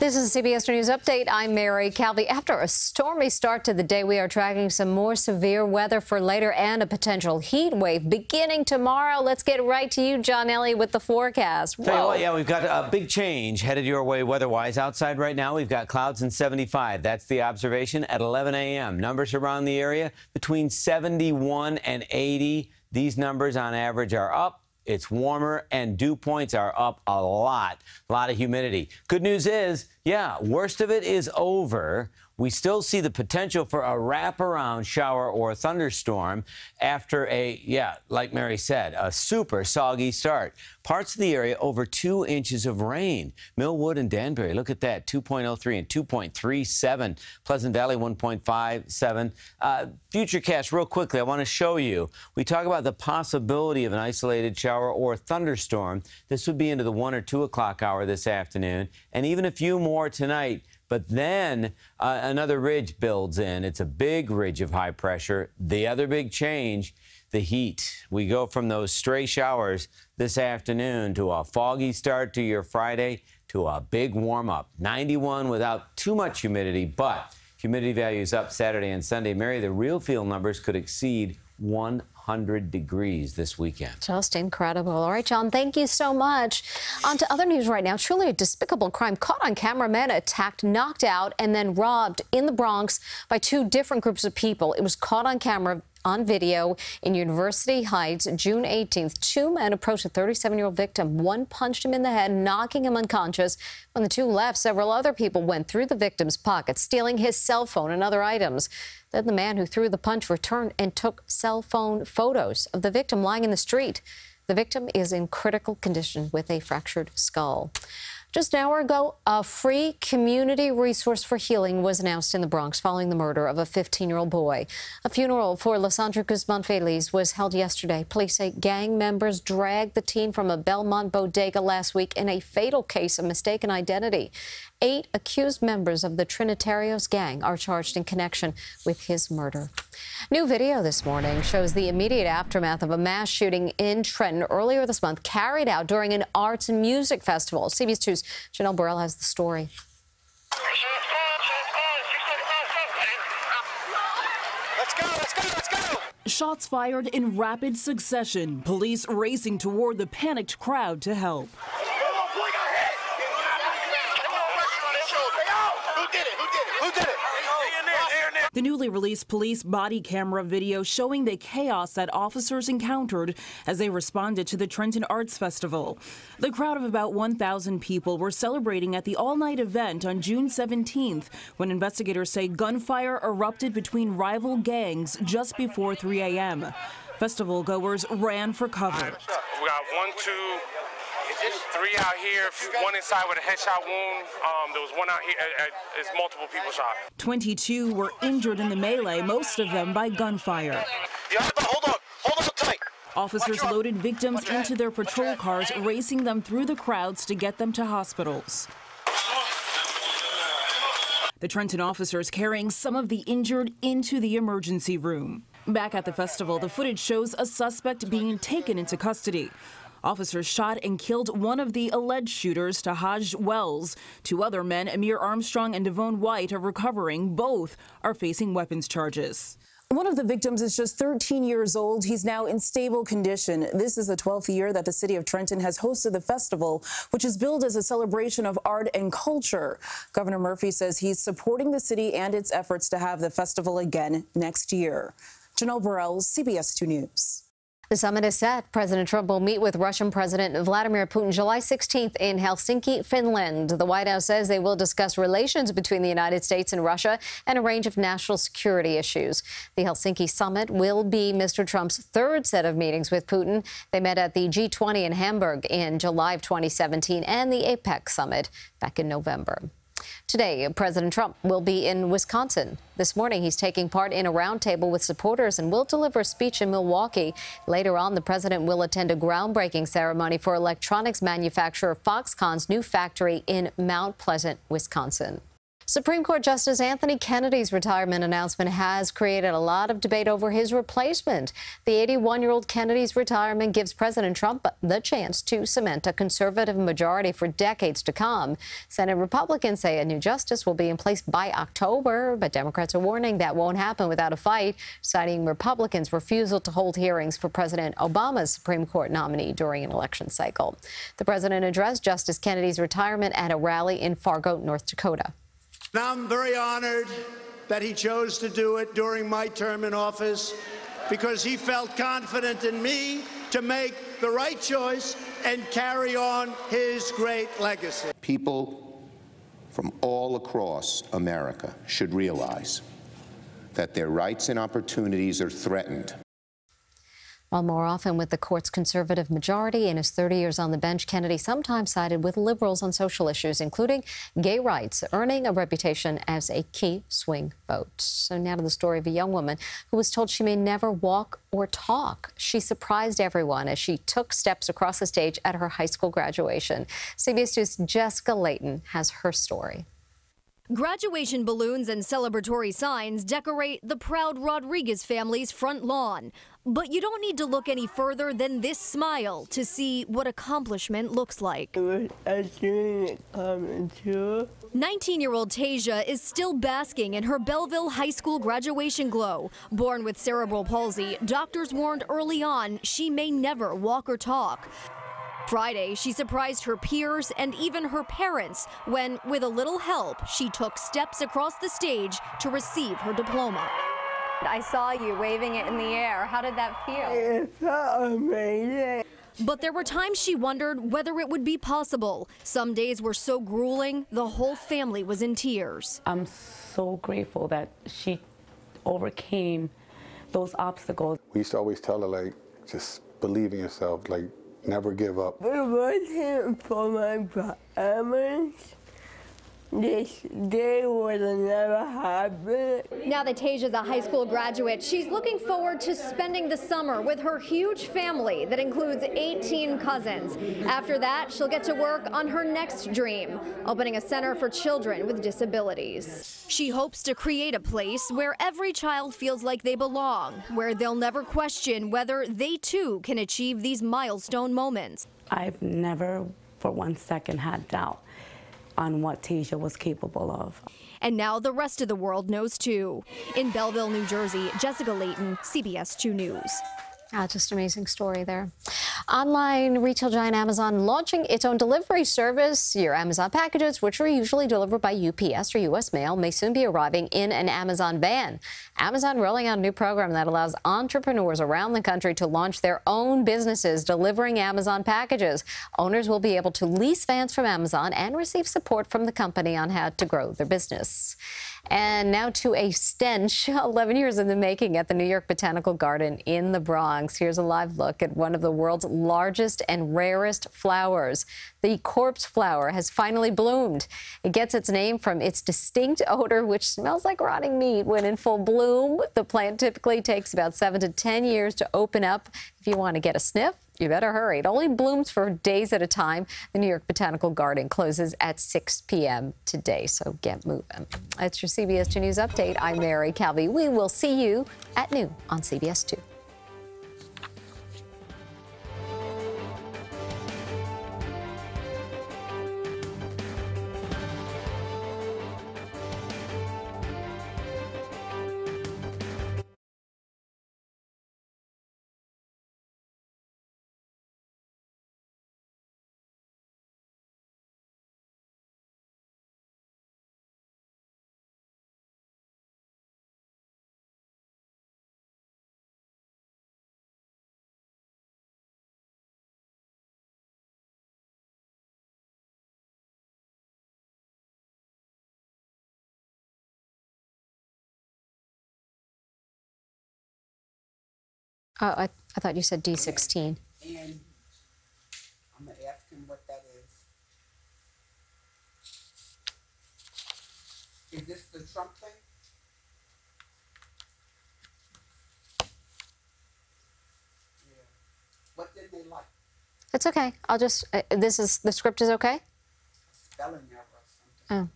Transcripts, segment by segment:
This is a CBS2 News Update. I'm Mary Calvi. After a stormy start to the day, we are tracking some more severe weather for later and a potential heat wave beginning tomorrow. Let's get right to you, John Elliott, with the forecast. Tell you what, yeah, we've got a big change headed your way weather-wise. Outside right now, we've got clouds and 75. That's the observation at 11 a.m. Numbers around the area between 71 and 80. These numbers on average are up. It's warmer, and dew points are up a lot. A lot of humidity. Good news is, yeah, worst of it is over. We still see the potential for a wraparound shower or thunderstorm after like Mary said, a super soggy start. Parts of the area over 2 inches of rain. Millwood and Danbury, look at that, 2.03 and 2.37. Pleasant Valley, 1.57. Futurecast, real quickly, I want to show you. We talk about the possibility of an isolated shower or thunderstorm. This would be into the 1 or 2 o'clock hour this afternoon, and even a few more tonight. But then another ridge builds in. It's a big ridge of high pressure. The other big change, the heat. We go from those stray showers this afternoon to a foggy start to your Friday to a big warm up. 91 without too much humidity, but humidity values up Saturday and Sunday. Mary, the real feel numbers could exceed 100 degrees this weekend. Just incredible. All right, John, thank you so much. On to other news right now. Truly a despicable crime. Caught on camera, man attacked, knocked out, and then robbed in the Bronx by 2 different groups of people. It was caught on camera on video in University Heights, June 18th. 2 men approached a 37-year-old victim. One punched him in the head, knocking him unconscious. When the 2 left, several other people went through the victim's pocket, stealing his cell phone and other items. Then the man who threw the punch returned and took cell phone photos of the victim lying in the street. The victim is in critical condition with a fractured skull. Just an hour ago, a free community resource for healing was announced in the Bronx following the murder of a 15-year-old boy. A funeral for Lysandra Guzman Feliz was held yesterday. Police say gang members dragged the teen from a Belmont bodega last week in a fatal case of mistaken identity. 8 accused members of the Trinitarios gang are charged in connection with his murder. New video this morning shows the immediate aftermath of a mass shooting in Trenton earlier this month, carried out during an arts and music festival. CBS2's Janelle Burrell has the story. Let's go, let's go, let's go! Shots fired in rapid succession, police racing toward the panicked crowd to help. The newly released police body camera video showing the chaos that officers encountered as they responded to the Trenton Arts Festival. The crowd of about 1,000 people were celebrating at the all-night event on June 17th, when investigators say gunfire erupted between rival gangs just before 3 a.m. Festival goers ran for cover. We got 1, 2, 3 out here, 1 inside with a headshot wound. There was 1 out here. It's multiple people shot. 22 were injured in the melee, most of them by gunfire. Yeah, hold on tight. Officers loaded victims into their patrol cars, racing them through the crowds to get them to hospitals. The Trenton officers carrying some of the injured into the emergency room. Back at the festival, the footage shows a suspect being taken into custody. Officers shot and killed one of the alleged shooters, Tahaj Wells. 2 other men, Amir Armstrong and Devon White, are recovering. Both are facing weapons charges. One of the victims is just 13 years old. He's now in stable condition. This is the 12th year that the city of Trenton has hosted the festival, which is billed as a celebration of art and culture. Governor Murphy says he's supporting the city and its efforts to have the festival again next year. Janelle Burrell, CBS2 News. The summit is set. President Trump will meet with Russian President Vladimir Putin July 16th in Helsinki, Finland. The White House says they will discuss relations between the United States and Russia and a range of national security issues. The Helsinki summit will be Mr. Trump's 3rd set of meetings with Putin. They met at the G20 in Hamburg in July of 2017 and the APEC summit back in November. Today, President Trump will be in Wisconsin. This morning, he's taking part in a roundtable with supporters and will deliver a speech in Milwaukee. Later on, the president will attend a groundbreaking ceremony for electronics manufacturer Foxconn's new factory in Mount Pleasant, Wisconsin. Supreme Court Justice Anthony Kennedy's retirement announcement has created a lot of debate over his replacement. The 81-year-old Kennedy's retirement gives President Trump the chance to cement a conservative majority for decades to come. Senate Republicans say a new justice will be in place by October, but Democrats are warning that won't happen without a fight, citing Republicans' refusal to hold hearings for President Obama's Supreme Court nominee during an election cycle. The president addressed Justice Kennedy's retirement at a rally in Fargo, North Dakota. Now, I'm very honored that he chose to do it during my term in office because he felt confident in me to make the right choice and carry on his great legacy. People from all across America should realize that their rights and opportunities are threatened. While more often with the court's conservative majority, in his 30 years on the bench, Kennedy sometimes sided with liberals on social issues, including gay rights, earning a reputation as a key swing vote. So now to the story of a young woman who was told she may never walk or talk. She surprised everyone as she took steps across the stage at her high school graduation. CBS2's Jessica Layton has her story. Graduation balloons and celebratory signs decorate the proud Rodriguez family's front lawn. But you don't need to look any further than this smile to see what accomplishment looks like. 19-year-old Tasia is still basking in her Belleville High School graduation glow. Born with cerebral palsy, doctors warned early on she may never walk or talk. Friday, she surprised her peers and even her parents when, with a little help, she took steps across the stage to receive her diploma. I saw you waving it in the air. How did that feel? It felt amazing. But there were times she wondered whether it would be possible. Some days were so grueling, the whole family was in tears. I'm so grateful that she overcame those obstacles. We used to always tell her, like, just believe in yourself, like, never give up. It wasn't for my parents. This day would have never happened. Now that Tasia's a high school graduate, she's looking forward to spending the summer with her huge family that includes 18 cousins. After that, she'll get to work on her next dream, opening a center for children with disabilities. She hopes to create a place where every child feels like they belong, where they'll never question whether they too can achieve these milestone moments. I've never for one second had doubt on what Tasia was capable of. And now the rest of the world knows too. In Belleville, New Jersey, Jessica Layton, CBS 2 News. Just an amazing story there. Online retail giant Amazon launching its own delivery service. Your Amazon packages, which are usually delivered by UPS or U.S. Mail, may soon be arriving in an Amazon van. Amazon rolling out a new program that allows entrepreneurs around the country to launch their own businesses delivering Amazon packages. Owners will be able to lease vans from Amazon and receive support from the company on how to grow their business. And now to a stench 11 years in the making at the New York Botanical Garden in the Bronx. Here's a live look at one of the world's largest and rarest flowers. The corpse flower has finally bloomed. It gets its name from its distinct odor, which smells like rotting meat when in full bloom. The plant typically takes about 7 to 10 years to open up. If you want to get a sniff, you better hurry. It only blooms for days at a time. The New York Botanical Garden closes at 6 p.m. today, so get moving. That's your CBS 2 News Update. I'm Mary Calvi. We will see you at noon on CBS 2. I thought you said D16. And I'm going to ask him what that is. Is this the Trump thing? Yeah. What did they like? It's okay. I'll just, the script is okay? A spelling error or something. Oh.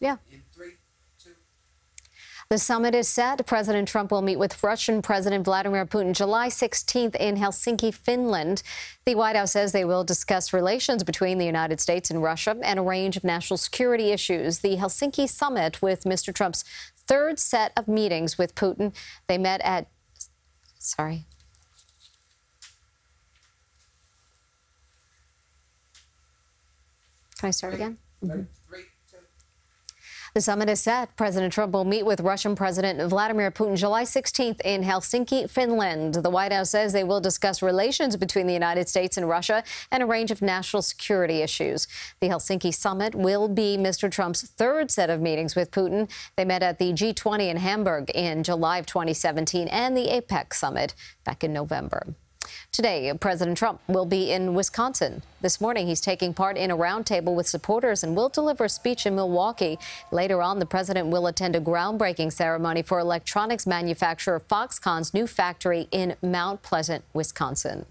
Yeah. In 3, 2. The summit is set. President Trump will meet with Russian President Vladimir Putin July 16th in Helsinki, Finland. The White House says they will discuss relations between the United States and Russia and a range of national security issues. The Helsinki summit with Mr. Trump's third set of meetings with Putin. They met at... Sorry. Can I start again? 3, 2. The summit is set. President Trump will meet with Russian President Vladimir Putin July 16th in Helsinki, Finland. The White House says they will discuss relations between the United States and Russia and a range of national security issues. The Helsinki summit will be Mr. Trump's third set of meetings with Putin. They met at the G20 in Hamburg in July of 2017 and the APEC summit back in November. Today, President Trump will be in Wisconsin. This morning, he's taking part in a roundtable with supporters and will deliver a speech in Milwaukee. Later on, the president will attend a groundbreaking ceremony for electronics manufacturer Foxconn's new factory in Mount Pleasant, Wisconsin.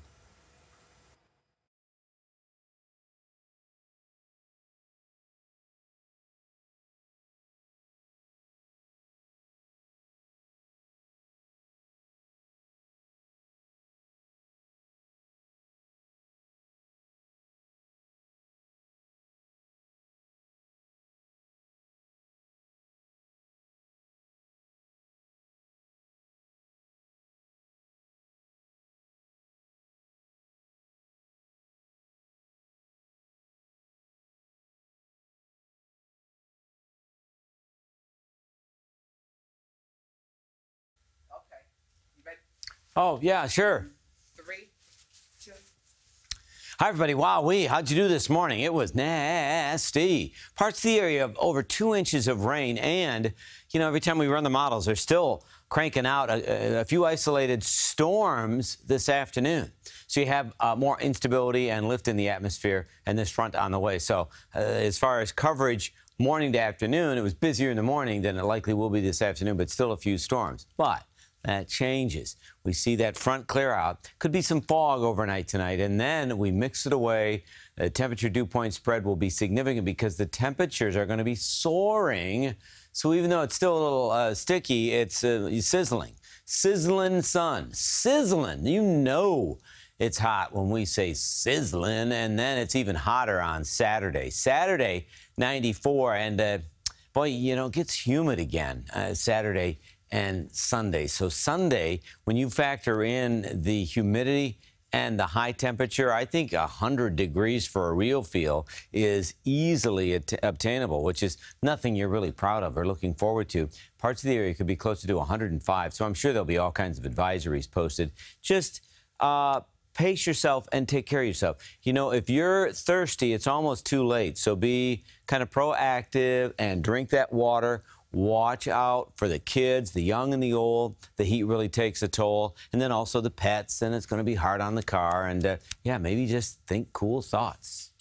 Oh, yeah, sure. 3, 2. Hi, everybody. Wowee. How'd you do this morning? It was nasty. Parts of the area of over 2 inches of rain. And, you know, every time we run the models, they're still cranking out a few isolated storms this afternoon. So you have more instability and lift in the atmosphere and this front on the way. So as far as coverage, morning to afternoon, it was busier in the morning than it likely will be this afternoon, but still a few storms. But that changes. We see that front clear out. Could be some fog overnight tonight, and then we mix it away. The temperature dew point spread will be significant because the temperatures are going to be soaring. So even though it's still a little sticky, it's sizzling. Sizzling sun. Sizzling. You know it's hot when we say sizzling, and then it's even hotter on Saturday. Saturday, 94, and boy, you know, it gets humid again Saturday and Sunday. So Sunday, when you factor in the humidity and the high temperature, I think 100 degrees for a real feel is easily obtainable, which is nothing you're really proud of or looking forward to. Parts of the area could be closer to 105, so I'm sure there'll be all kinds of advisories posted. Just pace yourself and take care of yourself. You know, if you're thirsty, it's almost too late, so be kind of proactive and drink that water. Watch out for the kids, the young and the old. The heat really takes a toll. And then also the pets, and it's going to be hard on the car. And, yeah, maybe just think cool thoughts.